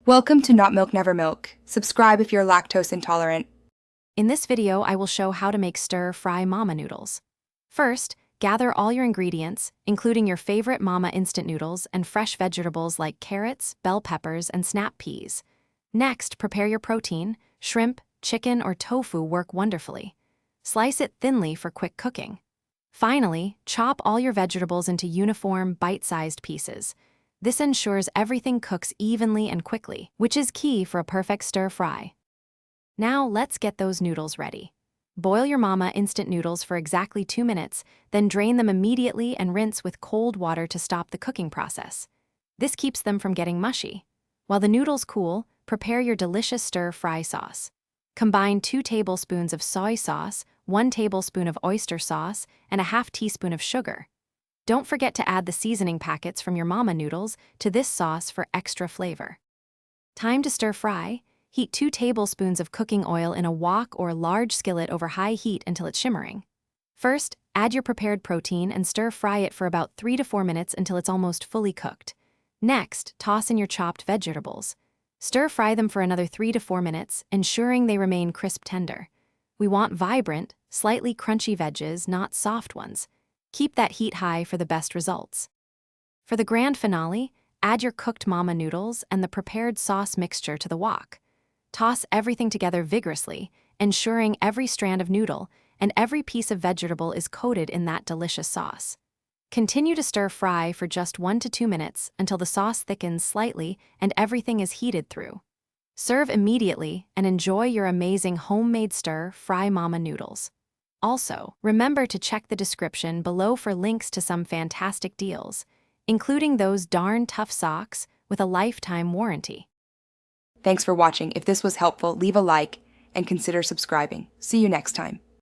Welcome to Not Milk Never Milk. Subscribe if you're lactose intolerant. In this video, I will show how to make stir-fry mama noodles. First, gather all your ingredients, including your favorite mama instant noodles and fresh vegetables like carrots, bell peppers, and snap peas. Next, prepare your protein. Shrimp, chicken, or tofu work wonderfully. Slice it thinly for quick cooking. Finally, chop all your vegetables into uniform, bite-sized pieces. This ensures everything cooks evenly and quickly, which is key for a perfect stir-fry. Now let's get those noodles ready. Boil your mama instant noodles for exactly 2 minutes, then drain them immediately and rinse with cold water to stop the cooking process. This keeps them from getting mushy. While the noodles cool, prepare your delicious stir-fry sauce. Combine 2 tablespoons of soy sauce, 1 tablespoon of oyster sauce, and a half teaspoon of sugar. Don't forget to add the seasoning packets from your mama noodles to this sauce for extra flavor. Time to stir-fry. Heat 2 tablespoons of cooking oil in a wok or large skillet over high heat until it's shimmering. First, add your prepared protein and stir-fry it for about 3 to 4 minutes until it's almost fully cooked. Next, toss in your chopped vegetables. Stir-fry them for another 3 to 4 minutes, ensuring they remain crisp tender. We want vibrant, slightly crunchy veggies, not soft ones. Keep that heat high for the best results. For the grand finale, add your cooked mama noodles and the prepared sauce mixture to the wok. Toss everything together vigorously, ensuring every strand of noodle and every piece of vegetable is coated in that delicious sauce. Continue to stir-fry for just 1 to 2 minutes until the sauce thickens slightly and everything is heated through. Serve immediately and enjoy your amazing homemade stir-fry mama noodles. Also, remember to check the description below for links to some fantastic deals, including those darn tough socks with a lifetime warranty. Thanks for watching. If this was helpful, leave a like and consider subscribing. See you next time.